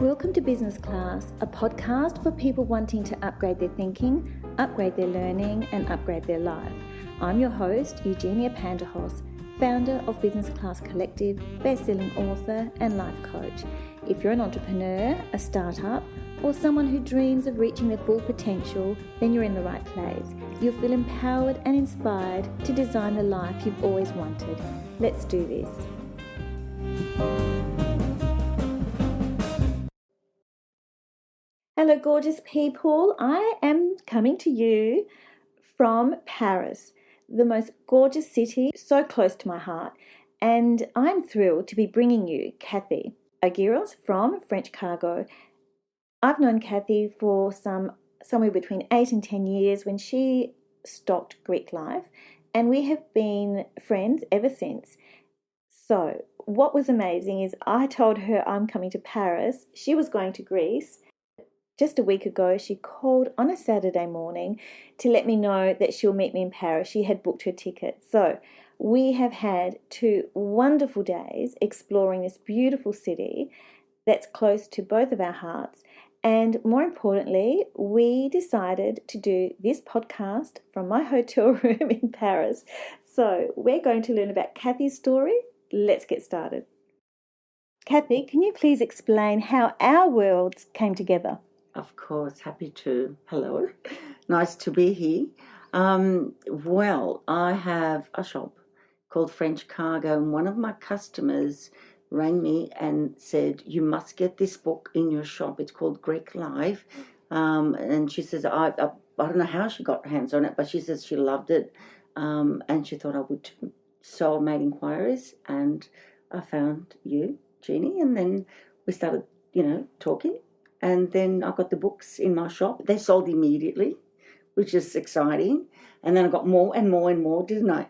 Welcome to Business Class, a podcast for people wanting to upgrade their thinking, upgrade their learning, and upgrade their life. I'm your host, Eugenia Panderhos, founder of Business Class Collective, best-selling author, and life coach. If you're an entrepreneur, a startup, or someone who dreams of reaching their full potential, then you're in the right place. You'll feel empowered and inspired to design the life you've always wanted. Let's do this. Hello, gorgeous people. I am coming to you from Paris, the most gorgeous city, so close to my heart. And I'm thrilled to be bringing you Kathy Argyros from French Cargo. I've known Kathy for somewhere between 8 and 10 years when she stocked Greek Life, and we have been friends ever since. So what was amazing is I told her I'm coming to Paris. She was going to Greece. Just a week ago, she called on a Saturday morning to let me know that she'll meet me in Paris. She had booked her ticket. So we have had 2 wonderful days exploring this beautiful city that's close to both of our hearts. And more importantly, we decided to do this podcast from my hotel room in Paris. So we're going to learn about Kathy's story. Let's get started. Kathy, can you please explain how our worlds came together? Of course, happy to. Hello, nice to be here. Well, I have a shop called French Cargo, and one of my customers rang me and said, you must get this book in your shop. It's called Greek Life. And she says, I don't know how she got her hands on it, but she says she loved it, and she thought I would too. So I made inquiries, and I found you, Jeannie, and then we started, talking. And then I got the books in my shop. They sold immediately, which is exciting. And then I got more and more and more, didn't I?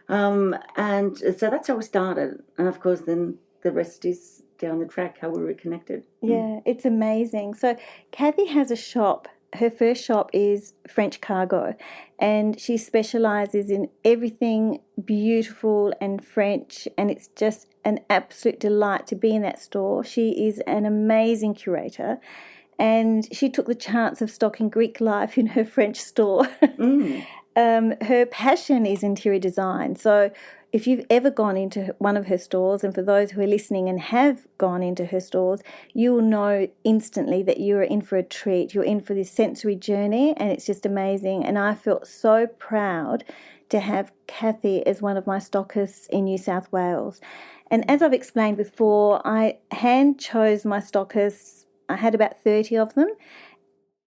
And so that's how we started. And of course, then the rest is down the track, how we reconnected. Yeah, it's amazing. So Kathy has a shop. Her first shop is French Cargo, and she specialises in everything beautiful and French, and it's just an absolute delight to be in that store. She is an amazing curator, and she took the chance of stocking Greek Life in her French store. Her passion is interior design. So if you've ever gone into one of her stores, and for those who are listening and have gone into her stores, you will know instantly that you are in for a treat. You're in for this sensory journey, and it's just amazing. And I felt so proud to have Kathy as one of my stockists in New South Wales. And as I've explained before, I hand chose my stockists. I had about 30 of them.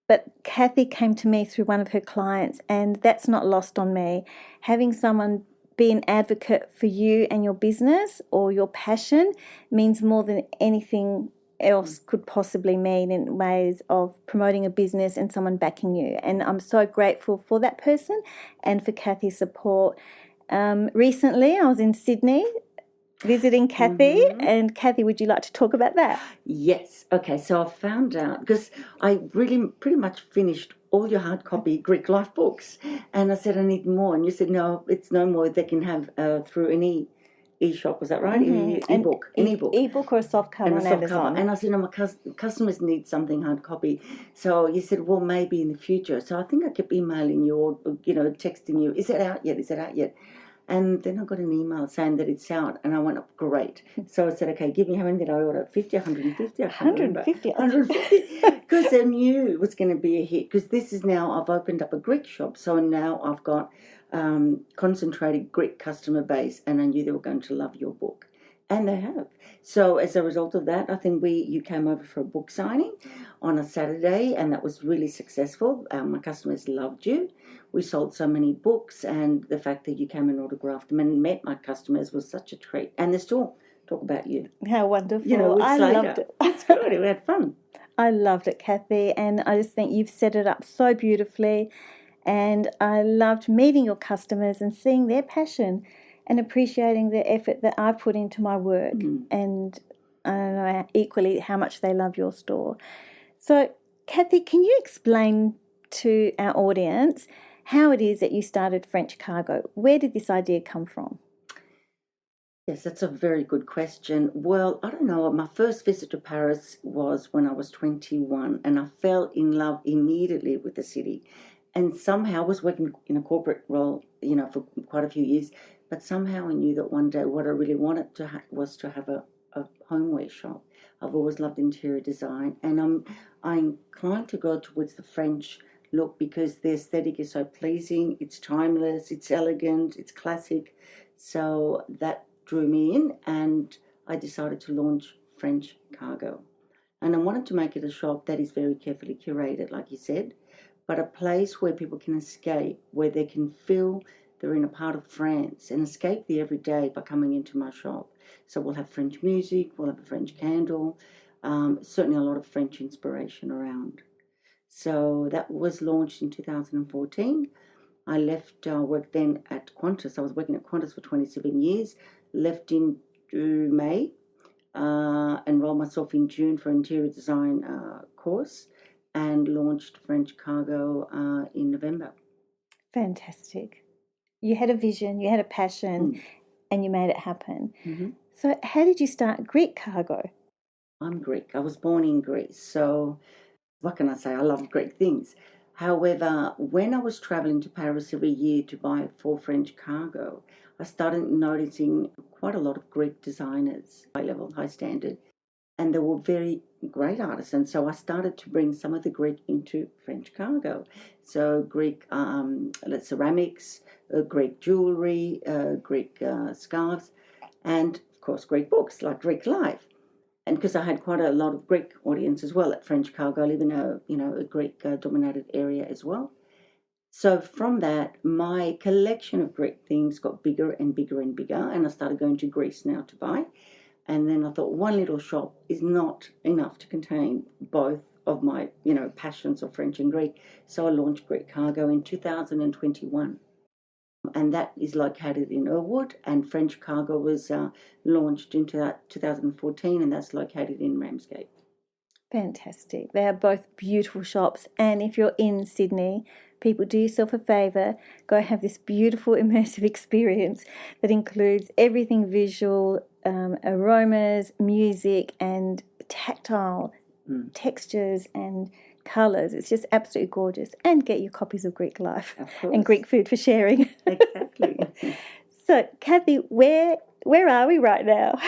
But Kathy came to me through one of her clients, and that's not lost on me. Having someone be an advocate for you and your business or your passion means more than anything else could possibly mean in ways of promoting a business and someone backing you. And I'm so grateful for that person and for Kathy's support. Recently, I was in Sydney visiting Kathy, and Kathy, would you like to talk about that? Yes. Okay, so I found out, because I really pretty much finished all your hard copy Greek Life books, and I said I need more, and you said no, it's no more. They can have through any e-shop, was that right? E-book, an e-book. E-book or a soft cover on Amazon. And I said, no, my customers need something hard copy. So you said, well, maybe in the future. So I think I kept emailing you or texting you, is it out yet? Is it out yet? And then I got an email saying that it's out, and I went, oh, great. So I said, okay, give me, how many did I order? 50, 150? 150. 150. Because I knew it was going to be a hit, because this is now, I've opened up a Greek shop, so now I've got concentrated Greek customer base, and I knew they were going to love your book. And they have. So as a result of that, I think you came over for a book signing on a Saturday, and that was really successful. My customers loved you. We sold so many books, and the fact that you came and autographed them and met my customers was such a treat. And they still talk about you. How wonderful. I loved it. It's good. We had fun. I loved it, Kathy, and I just think you've set it up so beautifully. And I loved meeting your customers and seeing their passion and appreciating the effort that I put into my work, and I don't know equally how much they love your store. So, Kathy, can you explain to our audience how it is that you started French Cargo? Where did this idea come from? Yes, that's a very good question. Well, I don't know. My first visit to Paris was when I was 21, and I fell in love immediately with the city. And somehow I was working in a corporate role, for quite a few years, but somehow I knew that one day what I really wanted was to have a homeware shop. I've always loved interior design, and I inclined to go towards the French look because the aesthetic is so pleasing. It's timeless, it's elegant, it's classic. So that drew me in, and I decided to launch French Cargo. And I wanted to make it a shop that is very carefully curated, like you said, but a place where people can escape, where they can feel they're in a part of France and escape the everyday by coming into my shop. So we'll have French music, we'll have a French candle, certainly a lot of French inspiration around. So that was launched in 2014. I left work then at Qantas. I was working at Qantas for 27 years, left in May, enrolled myself in June for interior design course, and launched French Cargo in November. Fantastic. You had a vision, you had a passion, and you made it happen. Mm-hmm. So how did you start Greek Cargo? I'm Greek. I was born in Greece. So what can I say? I love Greek things. However, when I was traveling to Paris every year to buy for French Cargo, I started noticing quite a lot of Greek designers, high level, high standard, and they were very great artists. And so I started to bring some of the Greek into French Cargo. So Greek ceramics, Greek jewelry, Greek scarves, and of course Greek books like Greek Life. And because I had quite a lot of Greek audience as well at French Cargo, I live in a Greek dominated area as well. So from that, my collection of Greek things got bigger and bigger and bigger, and I started going to Greece now to buy. And then I thought one little shop is not enough to contain both of my, passions of French and Greek. So I launched Greek Cargo in 2021. And that is located in Irwood, and French Cargo was launched in 2014, and that's located in Ramsgate. Fantastic. They are both beautiful shops. And if you're in Sydney, people, do yourself a favour, go have this beautiful immersive experience that includes everything visual, aromas, music, and tactile textures and colours. It's just absolutely gorgeous. And get your copies of Greek Life and Greek food for sharing. Exactly. So, Kathy, where are we right now?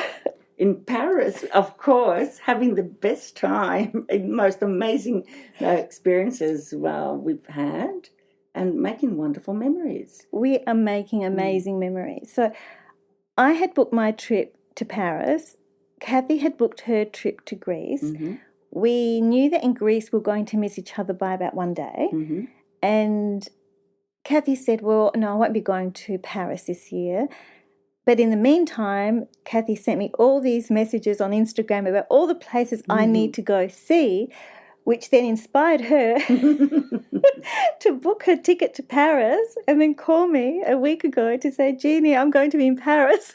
In Paris, of course, having the best time, most amazing experiences we've had, and making wonderful memories. We are making amazing memories. So I had booked my trip to Paris. Kathy had booked her trip to Greece. Mm-hmm. We knew that in Greece we were going to miss each other by about one day. Mm-hmm. And Kathy said, well, no, I won't be going to Paris this year. But in the meantime, Kathy sent me all these messages on Instagram about all the places I need to go see, which then inspired her to book her ticket to Paris and then call me a week ago to say, Jeannie, I'm going to be in Paris.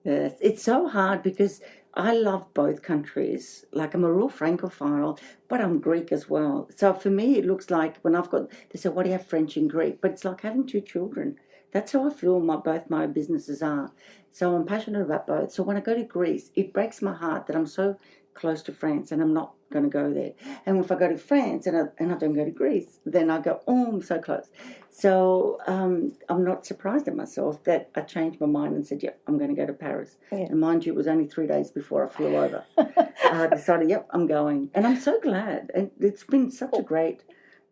Yes, it's so hard because I love both countries. Like, I'm a real Francophile, but I'm Greek as well. So for me, it looks like they say, what do you have, French and Greek? But it's like having two children. That's how I feel both my businesses are. So I'm passionate about both. So when I go to Greece, it breaks my heart that I'm so close to France and I'm not going to go there. And if I go to France and I don't go to Greece, then I go, oh, I'm so close. So I'm not surprised at myself that I changed my mind and said, yep, I'm going to go to Paris. Yeah. And mind you, it was only 3 days before I flew over. I decided, yep, I'm going. And I'm so glad. And it's been such a great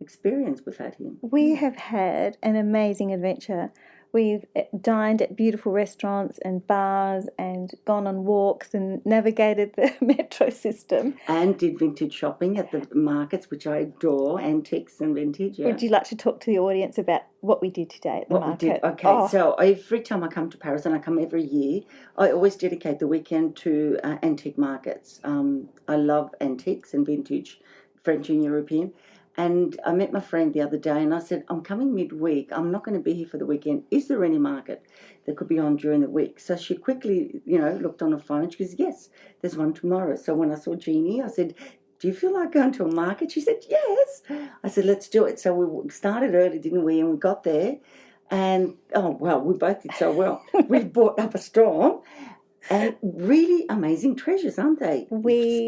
experience we've had here. We have had an amazing adventure. We've dined at beautiful restaurants and bars and gone on walks and navigated the metro system. And did vintage shopping at the markets, which I adore, antiques and vintage. Yeah. Would you like to talk to the audience about what we did today at the market? Okay, so every time I come to Paris, and I come every year, I always dedicate the weekend to antique markets. I love antiques and vintage, French and European. And I met my friend the other day and I said, I'm coming midweek. I'm not going to be here for the weekend. Is there any market that could be on during the week? So she quickly, looked on her phone. She goes, yes, there's one tomorrow. So when I saw Jeannie, I said, do you feel like going to a market? She said, yes. I said, let's do it. So we started early, didn't we? And we got there. And, oh, well, we both did so well. We brought up a storm. And really amazing treasures, aren't they?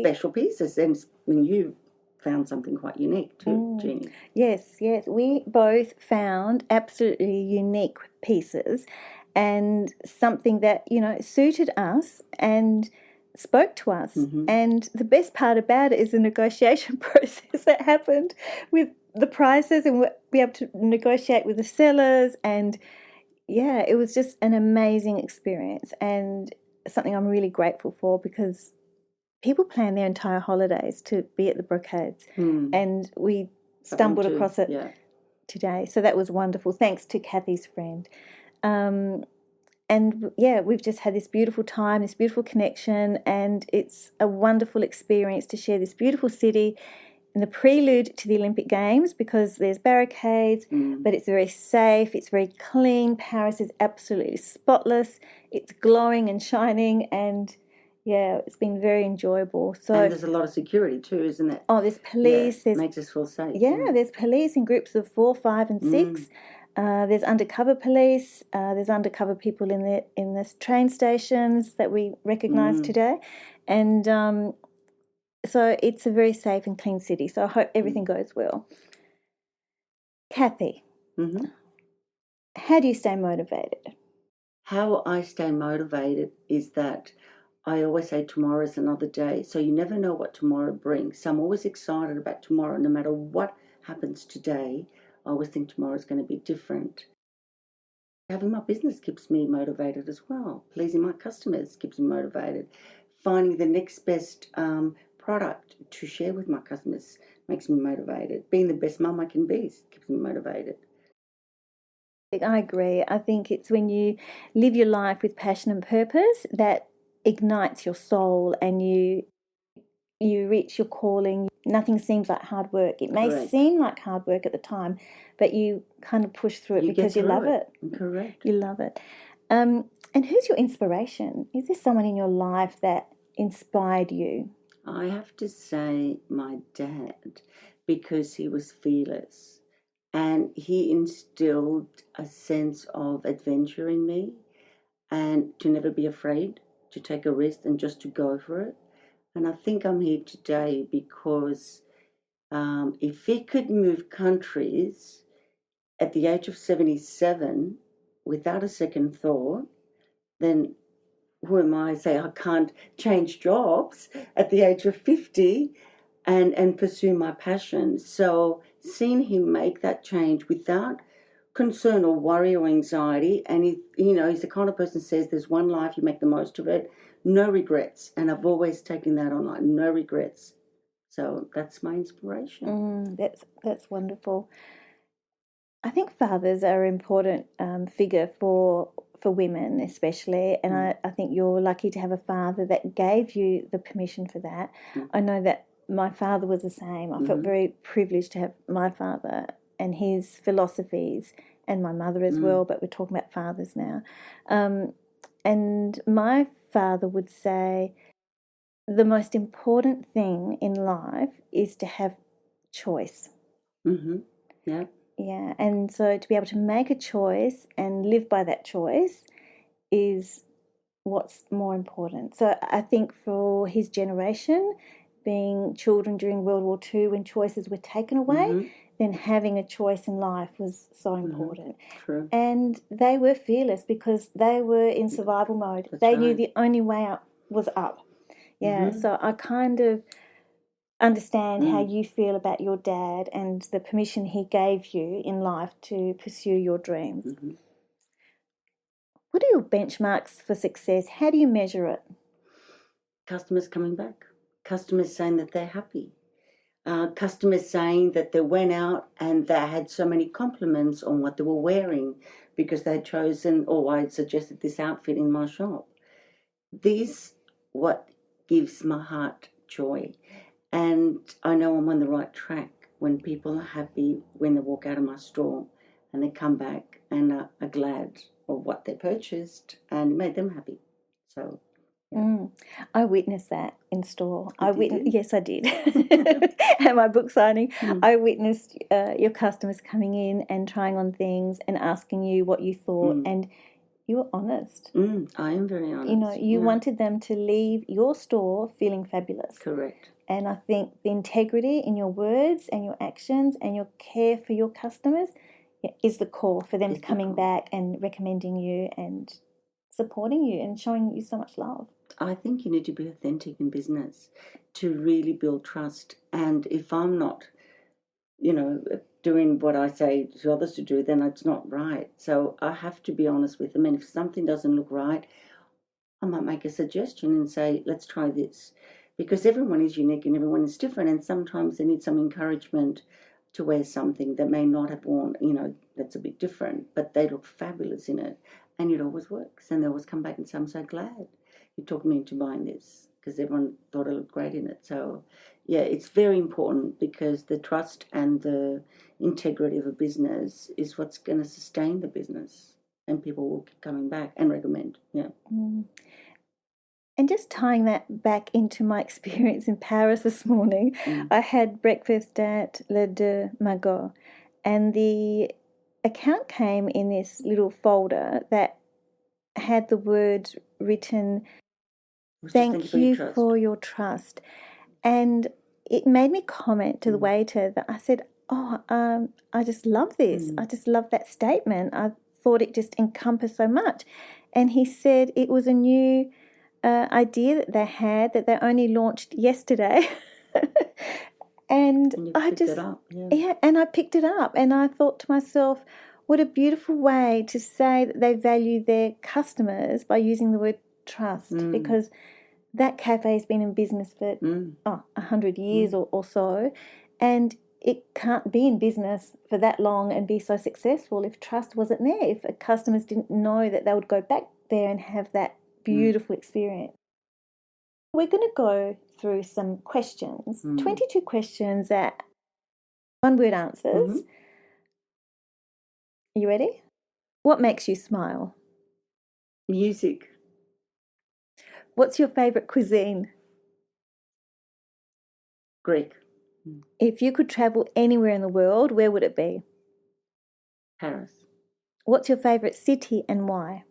Special pieces. And when you found something quite unique too, Jeannie. Yes. We both found absolutely unique pieces and something that, suited us and spoke to us. Mm-hmm. And the best part about it is the negotiation process that happened with the prices, and we'll be able to negotiate with the sellers. And yeah, it was just an amazing experience and something I'm really grateful for, because people plan their entire holidays to be at the brocades, and we stumbled across it today. So that was wonderful. Thanks to Kathy's friend. And yeah, we've just had this beautiful time, this beautiful connection, and it's a wonderful experience to share this beautiful city in the prelude to the Olympic Games, because there's barricades, but it's very safe, it's very clean. Paris is absolutely spotless. It's glowing and shining, and yeah, it's been very enjoyable. So, and there's a lot of security too, isn't it? Oh, there's police. Yeah, makes us feel safe. Yeah, there's police in groups of 4, 5, and 6. There's undercover police. There's undercover people in the train stations that we recognise today, and so it's a very safe and clean city. So I hope everything goes well. Kathie, how do you stay motivated? How I stay motivated is that I always say tomorrow is another day, so you never know what tomorrow brings. So I'm always excited about tomorrow. No matter what happens today, I always think tomorrow is going to be different. Having my business keeps me motivated as well. Pleasing my customers keeps me motivated. Finding the next best product to share with my customers makes me motivated. Being the best mum I can be keeps me motivated. I agree. I think it's when you live your life with passion and purpose that ignites your soul, and you reach your calling. Nothing seems like hard work. It may seem like hard work at the time, but you kind of push through it because you love it. Correct. You love it. And who's your inspiration? Is there someone in your life that inspired you? I have to say my dad, because he was fearless and he instilled a sense of adventure in me, and to never be afraid to take a risk and just to go for it. And I think I'm here today because if he could move countries at the age of 77 without a second thought, then who am I to say I can't change jobs at the age of 50 and pursue my passion? So seeing him make that change without concern or worry or anxiety, and he's the kind of person who says there's one life, you make the most of it, no regrets. And I've always taken that on, like, no regrets. So that's my inspiration. That's wonderful. I think fathers are an important figure for women especially, and I think you're lucky to have a father that gave you the permission for that. I know that my father was the same. I felt very privileged to have my father and his philosophies, and my mother as well, but we're talking about fathers now. And my father would say the most important thing in life is to have choice. Yeah. Yeah, and so to be able to make a choice and live by that choice is what's more important. So I think for his generation, being children during World War II when choices were taken away, then having a choice in life was so important. True. And they were fearless because they were in survival mode. They knew the only way up was up. Yeah, so I kind of understand how you feel about your dad and the permission he gave you in life to pursue your dreams. What are your benchmarks for success? How do you measure it? Customers coming back. Customers saying that they're happy. Customers saying that they went out and they had so many compliments on what they were wearing because they had chosen, or I had suggested this outfit in my shop. This what gives my heart joy. And I know I'm on the right track when people are happy when they walk out of my store and they come back and are glad of what they purchased and it made them happy. So I witnessed that in store. Did you? Yes, I did. At my book signing, Mm. I witnessed your customers coming in and trying on things and asking you what you thought, and you were honest. I am very honest. You wanted them to leave your store feeling fabulous. Correct. And I think the integrity in your words and your actions and your care for your customers is the core for them coming back and recommending you and supporting you and showing you so much love. I think you need to be authentic in business to really build trust. And if I'm not, doing what I say to others to do, then it's not right. So I have to be honest with them. And if something doesn't look right, I might make a suggestion and say, let's try this. Because everyone is unique and everyone is different. And sometimes they need some encouragement to wear something that may not have worn, that's a bit different, but they look fabulous in it. And it always works. And they always come back and say, I'm so glad you talked me into buying this, because everyone thought it looked great in it. So, yeah, it's very important, because the trust and the integrity of a business is what's going to sustain the business, and people will keep coming back and recommend. Yeah. And just tying that back into my experience in Paris this morning, I had breakfast at Le Deux Magots, and the account came in this little folder that had the words written, "Thank you for your trust." And it made me comment to the waiter that I said, I just love this. I just love that statement. I thought it just encompassed so much. And he said it was a new idea that they had, that they only launched yesterday. And I just, and I picked it up, and I thought to myself, what a beautiful way to say that they value their customers by using the word trust, because that cafe has been in business for 100 years or so, and it can't be in business for that long and be so successful if trust wasn't there, if customers didn't know that they would go back there and have that beautiful experience. We're going to go through some questions, 22 questions that one-word answers. Are you ready? What makes you smile? Music. What's your favourite cuisine? Greek. If you could travel anywhere in the world, where would it be? Paris. What's your favourite city and why?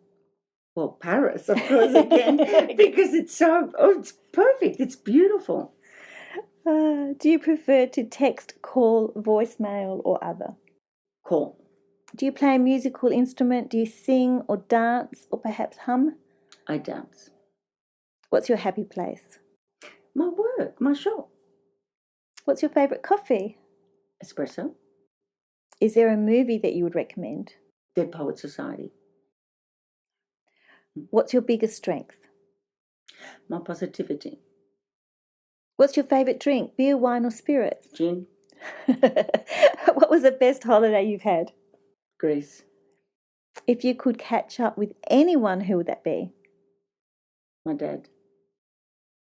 Well, Paris, of course, again, because it's it's perfect. It's beautiful. Do you prefer to text, call, voicemail, or other? Call. Do you play a musical instrument? Do you sing or dance or perhaps hum? I dance. What's your happy place? My work, my shop. What's your favourite coffee? Espresso. Is there a movie that you would recommend? Dead Poet Society. What's your biggest strength? My positivity. What's your favourite drink? Beer, wine, or spirits? Gin. What was the best holiday you've had? Greece. If you could catch up with anyone, who would that be? My dad.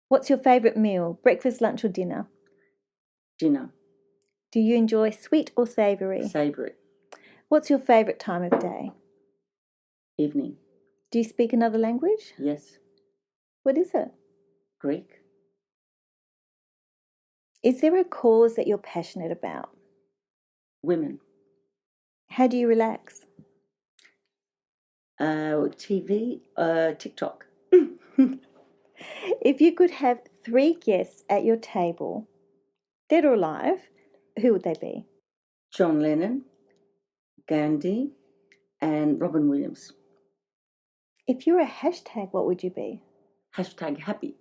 What's your favourite meal? Breakfast, lunch, or dinner? Dinner. Do you enjoy sweet or savoury? Savoury. What's your favourite time of day? Evening. Do you speak another language? Yes. What is it? Greek. Is there a cause that you're passionate about? Women. How do you relax? TV, TikTok. If you could have 3 guests at your table, dead or alive, who would they be? John Lennon, Gandhi, and Robin Williams. If you're a hashtag, what would you be? #happy.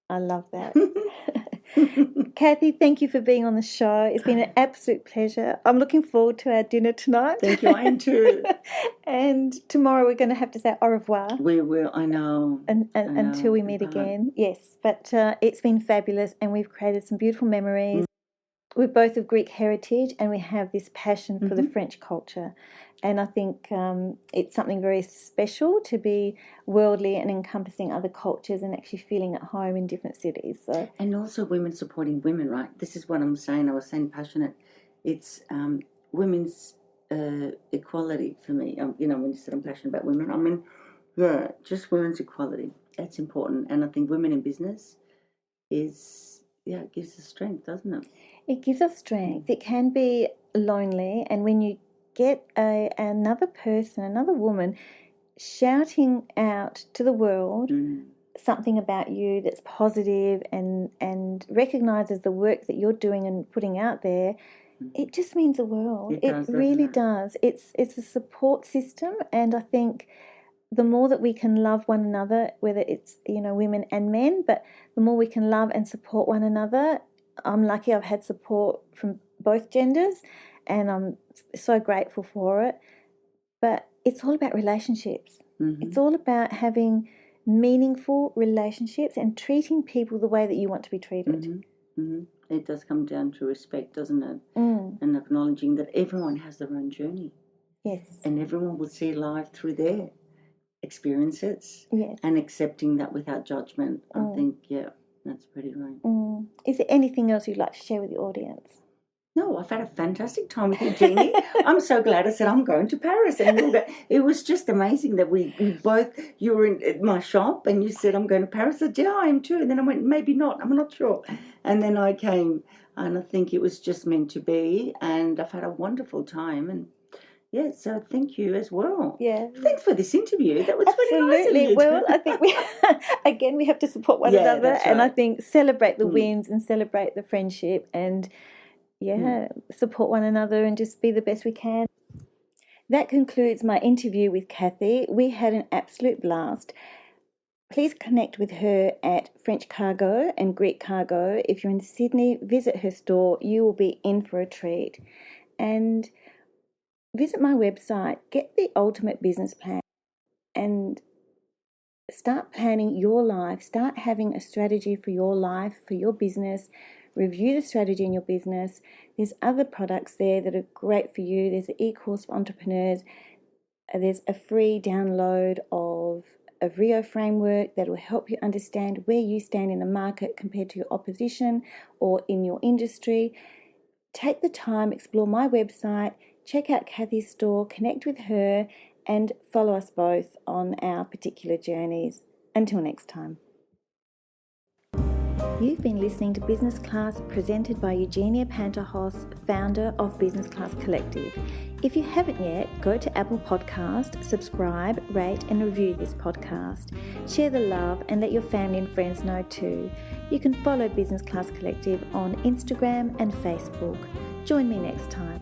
I love that. Kathie, thank you for being on the show. It's been an absolute pleasure. I'm looking forward to our dinner tonight. Thank you, I am too. And tomorrow we're going to have to say au revoir. We will, I know. Until we meet again. Yes, but it's been fabulous, and we've created some beautiful memories. We're both of Greek heritage, and we have this passion for the French culture. And I think it's something very special to be worldly and encompassing other cultures and actually feeling at home in different cities. So, and also women supporting women, right? This is what I'm saying. I was saying passionate. It's women's equality for me. When you said I'm passionate about women, I mean, Yeah, just women's equality. That's important. And I think women in business it gives us strength, doesn't it? It gives us strength. It can be lonely, and when you get another person, another woman, shouting out to the world something about you that's positive and recognises the work that you're doing and putting out there, it just means the world. It really does. It's a support system, and I think the more that we can love one another, whether it's women and men, but the more we can love and support one another. I'm lucky I've had support from both genders, and I'm so grateful for it. But it's all about relationships. It's all about having meaningful relationships and treating people the way that you want to be treated. It does come down to respect, doesn't it? And acknowledging that everyone has their own journey. Yes. And everyone will see life through their experiences. Yes. And accepting that without judgment. I think, that's pretty right. Is there anything else you'd like to share with the audience? No, I've had a fantastic time with you, Jeannie. I'm so glad I said I'm going to Paris. And it was just amazing that we both, you were in my shop and you said, I'm going to Paris. I said, yeah, I am too. And then I went, maybe not, I'm not sure. And then I came, and I think it was just meant to be. And I've had a wonderful time. And yeah, so thank you as well. Yeah. Thanks for this interview. That was absolutely really nice of you. Well, I think we have to support one another, that's right. And I think celebrate the wins and celebrate the friendship and support one another and just be the best we can. That concludes my interview with Kathie. We had an absolute blast. Please connect with her at French Cargo and Greek Cargo. If you're in Sydney, visit her store. You will be in for a treat. And visit my website, get the ultimate business plan, and start planning your life. Start having a strategy for your life, for your business. Review the strategy in your business. There's other products there that are great for you. There's an e-course for entrepreneurs. There's a free download of a Rio framework that will help you understand where you stand in the market compared to your opposition or in your industry. Take the time, explore my website, check out Kathie's store, connect with her, and follow us both on our particular journeys. Until next time. You've been listening to Business Class presented by Eugenia Panterhos, founder of Business Class Collective. If you haven't yet, go to Apple Podcast, subscribe, rate and review this podcast. Share the love and let your family and friends know too. You can follow Business Class Collective on Instagram and Facebook. Join me next time.